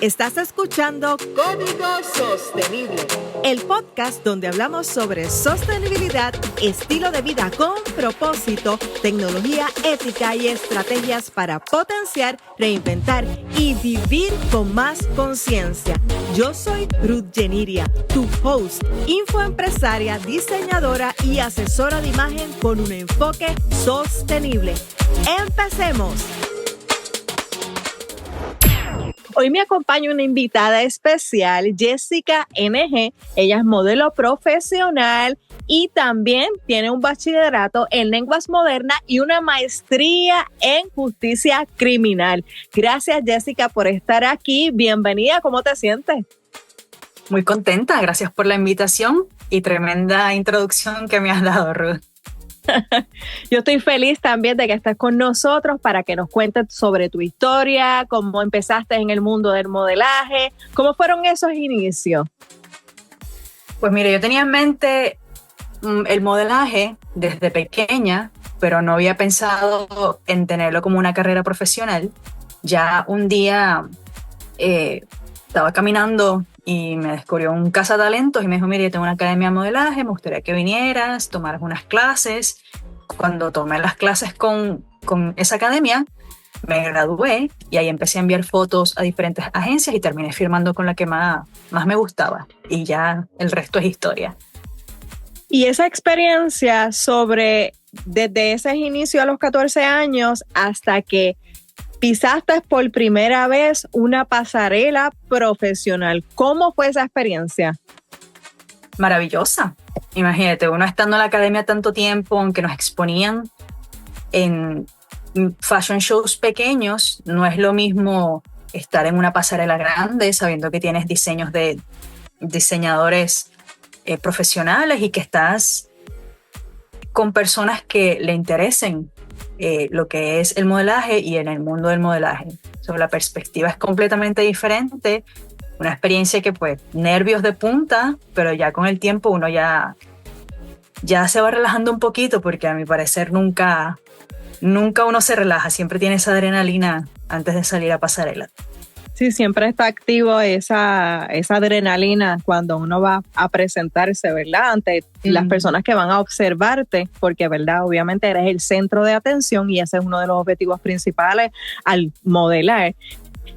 Estás escuchando Código Sostenible, el podcast donde hablamos sobre sostenibilidad, estilo de vida con propósito, tecnología ética y estrategias para potenciar, reinventar y vivir con más conciencia. Yo soy Ruth Geniria, tu host, infoempresaria, diseñadora y asesora de imagen con un enfoque sostenible. ¡Empecemos! Hoy me acompaña una invitada especial, Jessica NG. Ella es modelo profesional y también tiene un bachillerato en lenguas modernas y una maestría en justicia criminal. Gracias, Jessica, por estar aquí. Bienvenida, ¿cómo te sientes? Muy contenta, gracias por la invitación y tremenda introducción que me has dado, Ruth. Yo estoy feliz también de que estés con nosotros para que nos cuentes sobre tu historia, cómo empezaste en el mundo del modelaje, cómo fueron esos inicios. Pues mire, yo tenía en mente el modelaje desde pequeña, pero no había pensado en tenerlo como una carrera profesional. Ya un día estaba caminando y me descubrió un cazatalentos y me dijo, mire, yo tengo una academia de modelaje, me gustaría que vinieras, tomaras unas clases. Cuando tomé las clases con esa academia, me gradué y ahí empecé a enviar fotos a diferentes agencias y terminé firmando con la que más me gustaba. Y ya el resto es historia. Y esa experiencia desde ese inicio a los 14 años hasta que pisaste por primera vez una pasarela profesional. ¿Cómo fue esa experiencia? Maravillosa. Imagínate, uno estando en la academia tanto tiempo, aunque nos exponían en fashion shows pequeños, no es lo mismo estar en una pasarela grande sabiendo que tienes diseños de diseñadores profesionales y que estás con personas que le interesen lo que es el modelaje y en el mundo del modelaje. La perspectiva es completamente diferente, una experiencia que pues nervios de punta, pero ya con el tiempo uno ya se va relajando un poquito porque a mi parecer nunca uno se relaja, siempre tiene esa adrenalina antes de salir a pasarela. Sí, siempre está activo esa adrenalina cuando uno va a presentarse, ¿verdad? Ante las personas que van a observarte, porque, ¿verdad? Obviamente eres el centro de atención y ese es uno de los objetivos principales al modelar.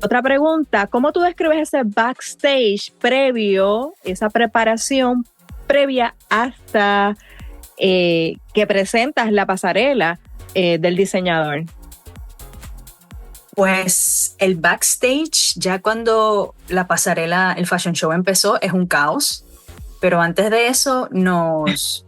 Otra pregunta, ¿cómo tú describes ese backstage previo, esa preparación previa hasta que presentas la pasarela del diseñador? Pues el backstage, ya cuando la pasarela, el fashion show empezó, es un caos. Pero antes de eso nos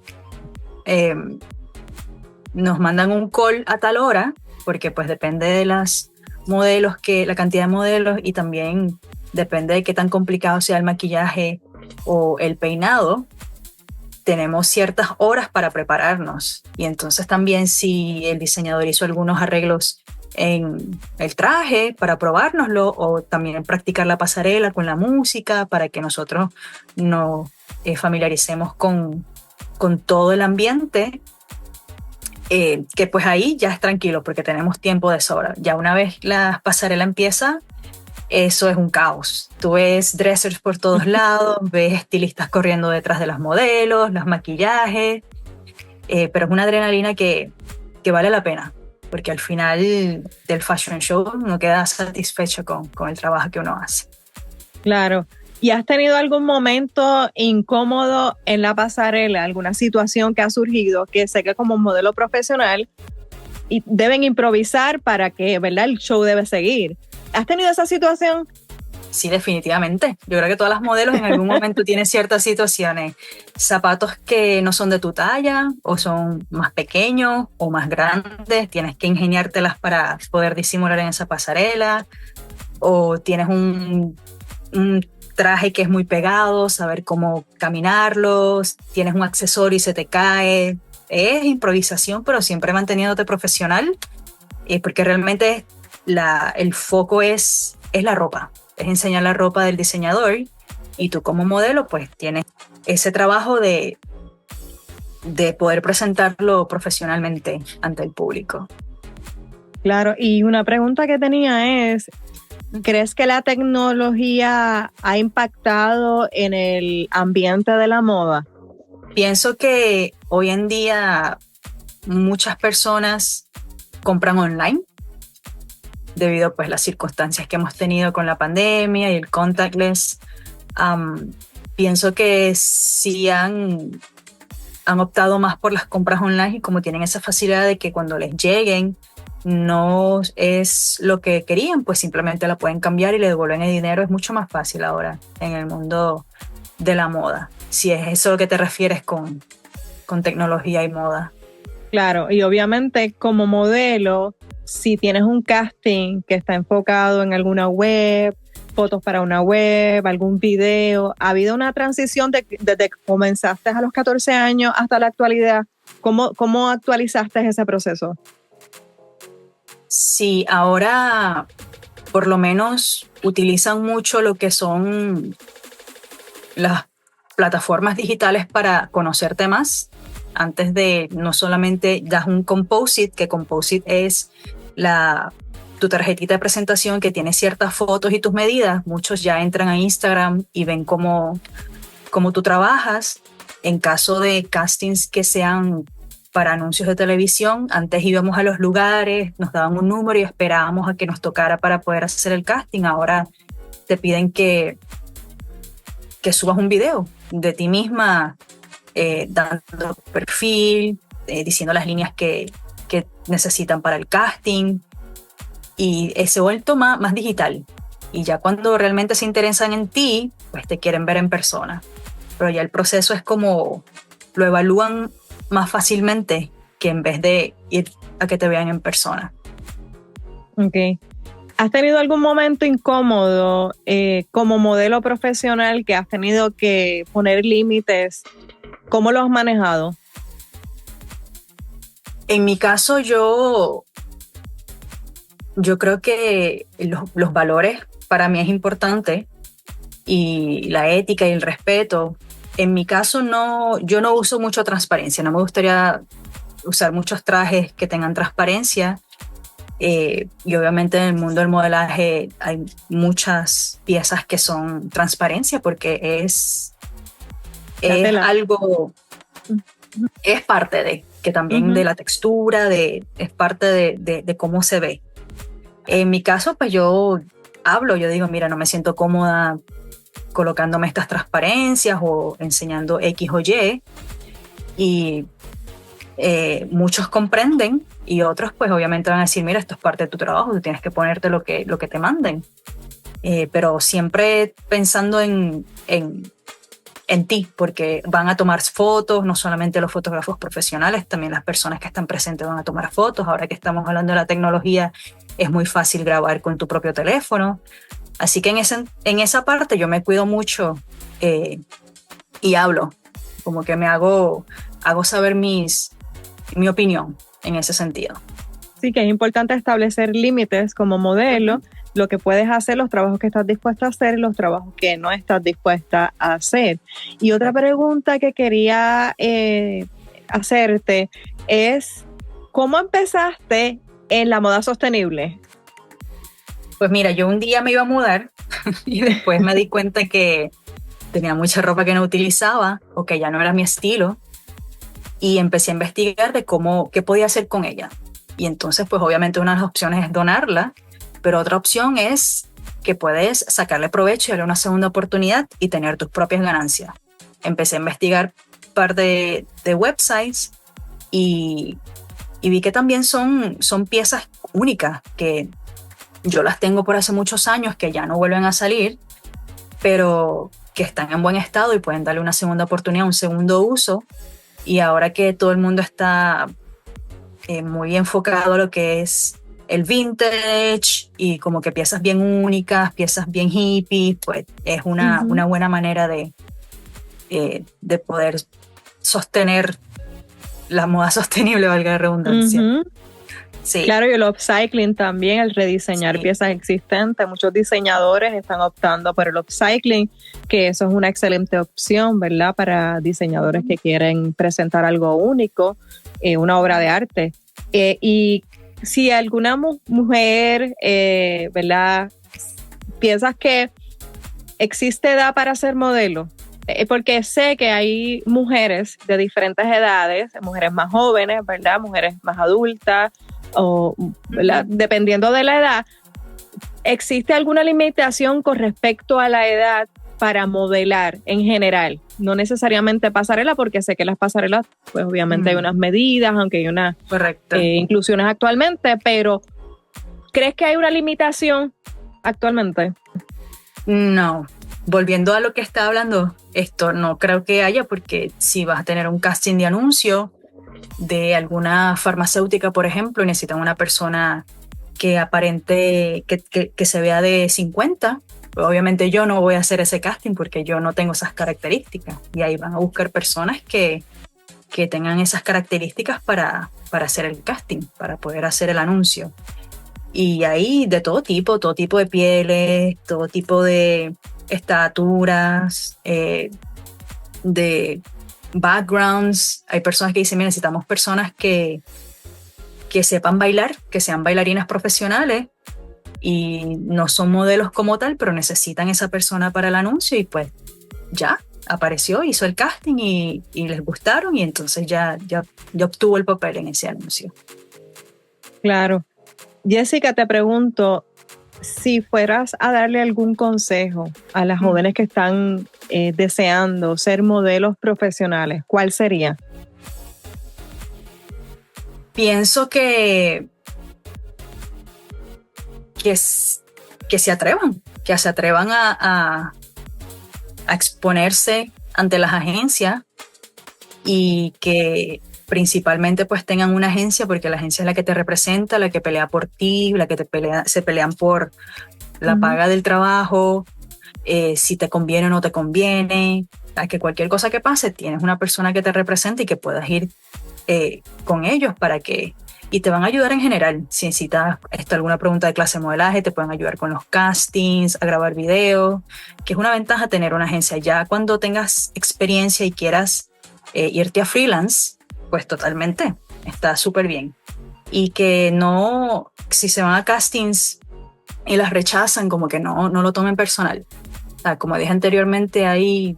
mandan un call a tal hora, porque pues depende de las modelos, la cantidad de modelos y también depende de qué tan complicado sea el maquillaje o el peinado. Tenemos ciertas horas para prepararnos. Y entonces también si el diseñador hizo algunos arreglos en el traje para probárnoslo o también practicar la pasarela con la música para que nosotros nos familiaricemos con todo el ambiente, que pues ahí ya es tranquilo porque tenemos tiempo de sobra. Ya una vez la pasarela empieza, eso es un caos. Tú ves dressers por todos lados, ves estilistas corriendo detrás de los modelos, los maquillajes, pero es una adrenalina que vale la pena. Porque al final del fashion show uno queda satisfecho con el trabajo que uno hace. Claro. ¿Y has tenido algún momento incómodo en la pasarela, alguna situación que ha surgido, que sé que como modelo profesional y deben improvisar para que, ¿verdad?, el show debe seguir? ¿Has tenido esa situación? Sí, definitivamente. Yo creo que todas las modelos en algún momento tienen ciertas situaciones. Zapatos que no son de tu talla o son más pequeños o más grandes. Tienes que ingeniártelas para poder disimular en esa pasarela. O tienes un traje que es muy pegado, saber cómo caminarlos. Tienes un accesorio y se te cae. Es improvisación, pero siempre manteniéndote profesional. Porque realmente el foco es la ropa. Es enseñar la ropa del diseñador y tú como modelo pues tienes ese trabajo de poder presentarlo profesionalmente ante el público. Claro, y una pregunta que tenía es, ¿Crees que la tecnología ha impactado en el ambiente de la moda? Pienso que hoy en día muchas personas compran online debido pues las circunstancias que hemos tenido con la pandemia y el contactless. Pienso que sí han optado más por las compras online y como tienen esa facilidad de que cuando les lleguen no es lo que querían, pues simplemente la pueden cambiar y le devuelven el dinero. Es mucho más fácil ahora en el mundo de la moda, si es eso lo que te refieres con tecnología y moda. Claro, y obviamente como modelo, si tienes un casting que está enfocado en alguna web, fotos para una web, algún video, ¿ha habido una transición desde que comenzaste a los 14 años hasta la actualidad? ¿Cómo actualizaste ese proceso? Sí, ahora por lo menos utilizan mucho lo que son las plataformas digitales para conocerte más. Antes de no solamente das un composite, que composite es tu tarjetita de presentación que tiene ciertas fotos y tus medidas. Muchos ya entran a Instagram y ven cómo tú trabajas. En caso de castings que sean para anuncios de televisión, antes íbamos a los lugares, nos daban un número y esperábamos a que nos tocara para poder hacer el casting. Ahora te piden que subas un video de ti misma, dando perfil, diciendo las líneas que necesitan para el casting, y se ha vuelto más digital. Y ya cuando realmente se interesan en ti, pues te quieren ver en persona. Pero ya el proceso es como lo evalúan más fácilmente que en vez de ir a que te vean en persona. Ok. ¿Has tenido algún momento incómodo como modelo profesional que has tenido que poner límites? ¿Cómo lo has manejado? En mi caso, yo creo que los valores para mí es importante, y la ética y el respeto. En mi caso, yo no uso mucho transparencia. No me gustaría usar muchos trajes que tengan transparencia. Y obviamente en el mundo del modelaje hay muchas piezas que son transparencia porque es algo, es parte de, que también de la textura, es parte de cómo se ve. En mi caso, pues yo digo, mira, no me siento cómoda colocándome estas transparencias o enseñando X o Y, y muchos comprenden y otros pues obviamente van a decir, mira, esto es parte de tu trabajo, tú tienes que ponerte lo que te manden, pero siempre pensando en ti, porque van a tomar fotos, no solamente los fotógrafos profesionales, también las personas que están presentes van a tomar fotos. Ahora que estamos hablando de la tecnología, es muy fácil grabar con tu propio teléfono. Así que en esa parte yo me cuido mucho, y hablo, como que me hago saber mi opinión en ese sentido. Sí, que es importante establecer límites como modelo, lo que puedes hacer, los trabajos que estás dispuesta a hacer y los trabajos que no estás dispuesta a hacer. Y otra pregunta que quería hacerte es, ¿cómo empezaste en la moda sostenible? Pues mira, yo un día me iba a mudar y después me di cuenta que tenía mucha ropa que no utilizaba o que ya no era mi estilo, y empecé a investigar de qué podía hacer con ella. Y entonces, pues obviamente una de las opciones es donarla, pero otra opción es que puedes sacarle provecho y darle una segunda oportunidad y tener tus propias ganancias. Empecé a investigar un par de websites y vi que también son piezas únicas, que yo las tengo por hace muchos años, que ya no vuelven a salir, pero que están en buen estado y pueden darle una segunda oportunidad, un segundo uso. Y ahora que todo el mundo está muy enfocado a lo que es el vintage y como que piezas bien únicas, piezas bien hippies, pues es una buena manera de poder sostener la moda sostenible, valga la redundancia. Sí. Claro, y el upcycling también, el rediseñar piezas existentes. Muchos diseñadores están optando por el upcycling, que eso es una excelente opción, ¿verdad? Para diseñadores que quieren presentar algo único, una obra de arte. Y si alguna mujer, ¿verdad?, ¿piensas que existe edad para ser modelo? Porque sé que hay mujeres de diferentes edades, mujeres más jóvenes, ¿verdad? Mujeres más adultas, o dependiendo de la edad. ¿Existe alguna limitación con respecto a la edad para modelar en general? No necesariamente pasarela, porque sé que las pasarelas, pues obviamente hay unas medidas, aunque hay unas inclusiones actualmente, pero ¿crees que hay una limitación actualmente? No. Volviendo a lo que estaba hablando, esto no creo que haya, porque si vas a tener un casting de anuncio de alguna farmacéutica, por ejemplo, y necesitan una persona que aparente, que se vea de 50, pues obviamente yo no voy a hacer ese casting porque yo no tengo esas características. Y ahí van a buscar personas que tengan esas características para hacer el casting, para poder hacer el anuncio. Y ahí de todo tipo de pieles, todo tipo de estaturas, de backgrounds. Hay personas que dicen, mira, necesitamos personas que sepan bailar, que sean bailarinas profesionales y no son modelos como tal, pero necesitan esa persona para el anuncio, y pues ya apareció, hizo el casting y les gustaron, y entonces ya obtuvo el papel en ese anuncio. Claro. Jessica, te pregunto, si fueras a darle algún consejo a las jóvenes que están deseando ser modelos profesionales, ¿cuál sería? Pienso que se atrevan a exponerse ante las agencias, y que principalmente pues tengan una agencia, porque la agencia es la que te representa, la que pelea por ti, la que se pelean por la paga del trabajo, si te conviene o no te conviene, a que cualquier cosa que pase tienes una persona que te represente y que puedas ir con ellos y te van a ayudar en general. Si necesitas alguna pregunta de clase de modelaje, te pueden ayudar con los castings, a grabar videos, que es una ventaja tener una agencia. Ya cuando tengas experiencia y quieras irte a freelance, pues totalmente, está súper bien. Y que no, si se van a castings y las rechazan, como que no lo tomen personal. O sea, como dije anteriormente, hay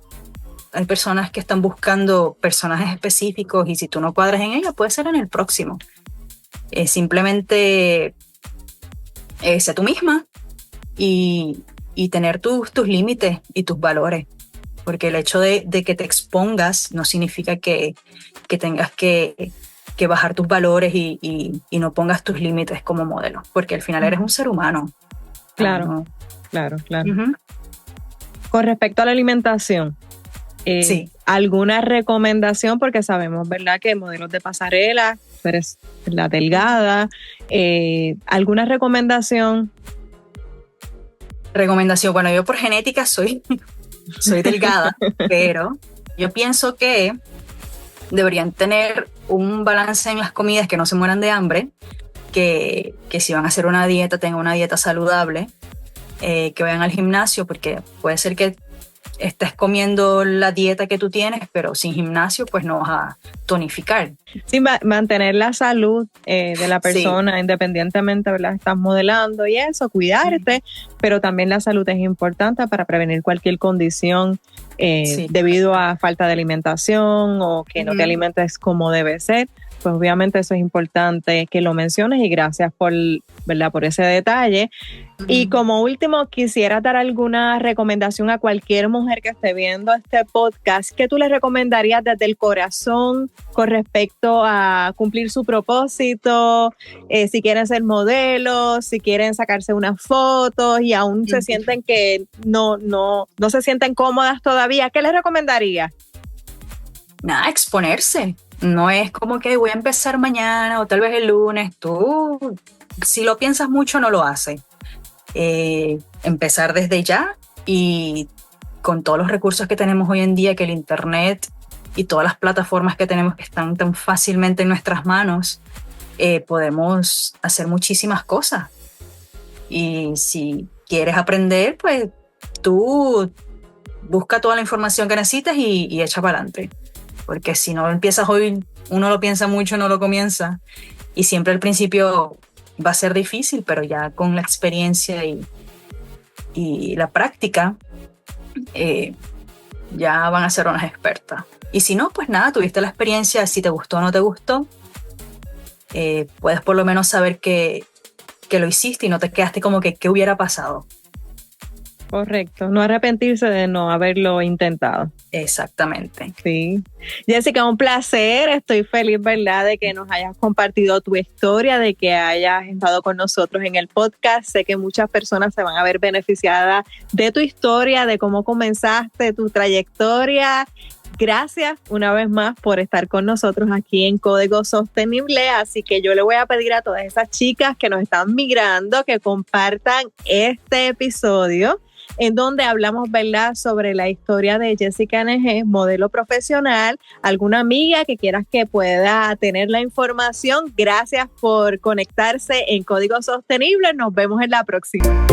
personas que están buscando personajes específicos, y si tú no cuadras en ella, puede ser en el próximo. Simplemente sé tú misma y tener tus límites y tus valores, porque el hecho de que te expongas no significa que tengas que bajar tus valores y no pongas tus límites como modelo, porque al final eres un ser humano. Claro. Con respecto a la alimentación, sí. ¿alguna recomendación? Porque sabemos, ¿verdad?, que modelos de pasarela, tú eres la delgada. ¿Alguna recomendación? Bueno, yo por genética soy delgada, pero yo pienso que deberían tener un balance en las comidas, que no se mueran de hambre, que si van a hacer una dieta, tengan una dieta saludable, que vayan al gimnasio, porque puede ser que estés comiendo la dieta que tú tienes, pero sin gimnasio pues no vas a tonificar. Sí, mantener la salud de la persona, independientemente, ¿verdad?, estás modelando y eso, cuidarte, pero también la salud es importante para prevenir cualquier condición debido a falta de alimentación o que no te alimentes como debe ser. Pues obviamente eso es importante que lo menciones, y gracias por ese detalle. Y como último, quisiera dar alguna recomendación a cualquier mujer que esté viendo este podcast. ¿Qué tú le recomendarías desde el corazón con respecto a cumplir su propósito? Si quieren ser modelos, si quieren sacarse unas fotos y aún se sienten que no se sienten cómodas todavía, ¿qué les recomendaría? Nada, exponerse. No es como que voy a empezar mañana o tal vez el lunes. Tú, si lo piensas mucho, no lo haces. Empezar desde ya, y con todos los recursos que tenemos hoy en día, que el internet y todas las plataformas que tenemos, que están tan fácilmente en nuestras manos, podemos hacer muchísimas cosas. Y si quieres aprender, pues tú busca toda la información que necesitas y echa para adelante. Porque si no empiezas hoy, uno lo piensa mucho, no lo comienza. Y siempre al principio va a ser difícil, pero ya con la experiencia y la práctica, ya van a ser unas expertas. Y si no, pues nada, tuviste la experiencia, si te gustó o no te gustó, puedes por lo menos saber que lo hiciste y no te quedaste como que qué hubiera pasado. Correcto, no arrepentirse de no haberlo intentado. Exactamente. Sí. Jessica, un placer, estoy feliz, ¿verdad?, de que nos hayas compartido tu historia, de que hayas estado con nosotros en el podcast. Sé que muchas personas se van a ver beneficiadas de tu historia, de cómo comenzaste, tu trayectoria. Gracias una vez más por estar con nosotros aquí en Código Sostenible. Así que yo le voy a pedir a todas esas chicas que nos están migrando que compartan este episodio en donde hablamos, ¿verdad?, sobre la historia de Jessica NG, modelo profesional. Alguna amiga que quieras que pueda tener la información. Gracias por conectarse en Código Sostenible. Nos vemos en la próxima.